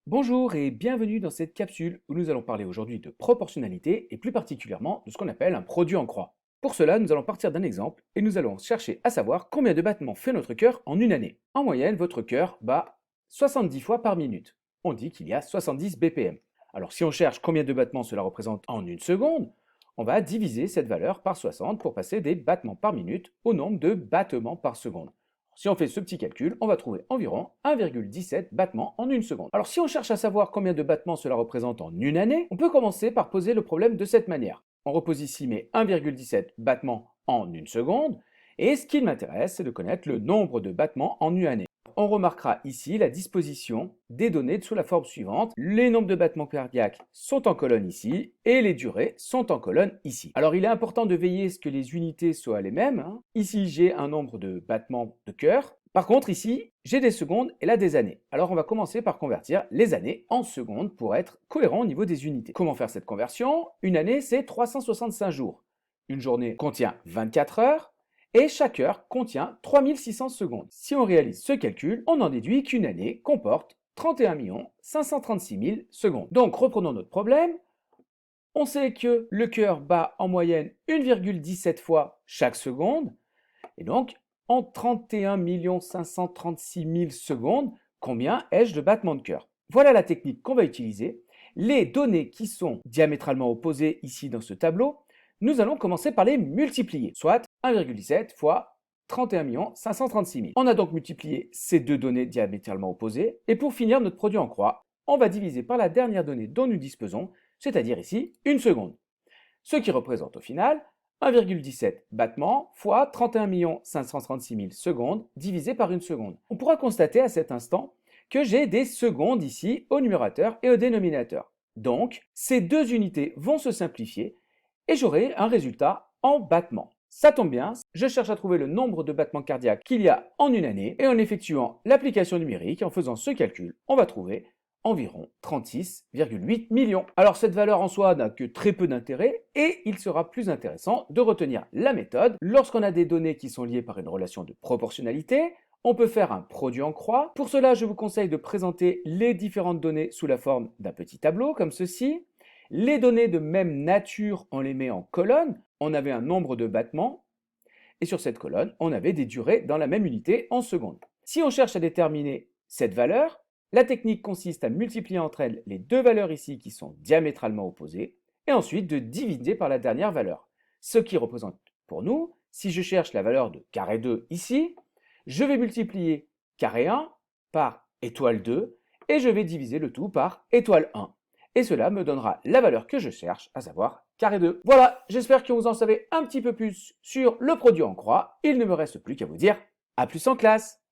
Bonjour et bienvenue dans cette capsule où nous allons parler aujourd'hui de proportionnalité et plus particulièrement de ce qu'on appelle un produit en croix. Pour cela, nous allons partir d'un exemple et nous allons chercher à savoir combien de battements fait notre cœur en une année. En moyenne, votre cœur bat 70 fois par minute. On dit qu'il y a 70 BPM. Alors si on cherche combien de battements cela représente en une seconde, on va diviser cette valeur par 60 pour passer des battements par minute au nombre de battements par seconde. Si on fait ce petit calcul, on va trouver environ 1,17 battements en une seconde. Alors si on cherche à savoir combien de battements cela représente en une année, on peut commencer par poser le problème de cette manière. On repose ici mes 1,17 battements en une seconde, et ce qui m'intéresse, c'est de connaître le nombre de battements en une année. On remarquera ici la disposition des données sous la forme suivante. Les nombres de battements cardiaques sont en colonne ici et les durées sont en colonne ici. Alors il est important de veiller à ce que les unités soient les mêmes. Ici j'ai un nombre de battements de cœur. Par contre ici j'ai des secondes et là des années. Alors on va commencer par convertir les années en secondes pour être cohérent au niveau des unités. Comment faire cette conversion? Une année c'est 365 jours. Une journée contient 24 heures. Et chaque heure contient 3600 secondes. Si on réalise ce calcul, on en déduit qu'une année comporte 31 536 000 secondes. Donc reprenons notre problème. On sait que le cœur bat en moyenne 1,17 fois chaque seconde. Et donc, en 31 536 000 secondes, combien ai-je de battements de cœur? Voilà la technique qu'on va utiliser. Les données qui sont diamétralement opposées ici dans ce tableau, nous allons commencer par les multiplier, soit 1,17 fois 31 536 000. On a donc multiplié ces deux données diamétralement opposées, et pour finir notre produit en croix, on va diviser par la dernière donnée dont nous disposons, c'est-à-dire ici une seconde. Ce qui représente au final 1,17 battements fois 31 536 000 secondes divisé par une seconde. On pourra constater à cet instant que j'ai des secondes ici au numérateur et au dénominateur. Donc, ces deux unités vont se simplifier et j'aurai un résultat en battements. Ça tombe bien, je cherche à trouver le nombre de battements cardiaques qu'il y a en une année et en effectuant l'application numérique, en faisant ce calcul, on va trouver environ 36,8 millions. Alors cette valeur en soi n'a que très peu d'intérêt et il sera plus intéressant de retenir la méthode. Lorsqu'on a des données qui sont liées par une relation de proportionnalité, on peut faire un produit en croix. Pour cela, je vous conseille de présenter les différentes données sous la forme d'un petit tableau comme ceci. Les données de même nature, on les met en colonne. On avait un nombre de battements et sur cette colonne, on avait des durées dans la même unité en secondes. Si on cherche à déterminer cette valeur, la technique consiste à multiplier entre elles les deux valeurs ici qui sont diamétralement opposées et ensuite de diviser par la dernière valeur. Ce qui représente pour nous, si je cherche la valeur de carré 2 ici, je vais multiplier carré 1 par étoile 2 et je vais diviser le tout par étoile 1. Et cela me donnera la valeur que je cherche, à savoir carré 2. Voilà, j'espère que vous en savez un petit peu plus sur le produit en croix. Il ne me reste plus qu'à vous dire à plus en classe.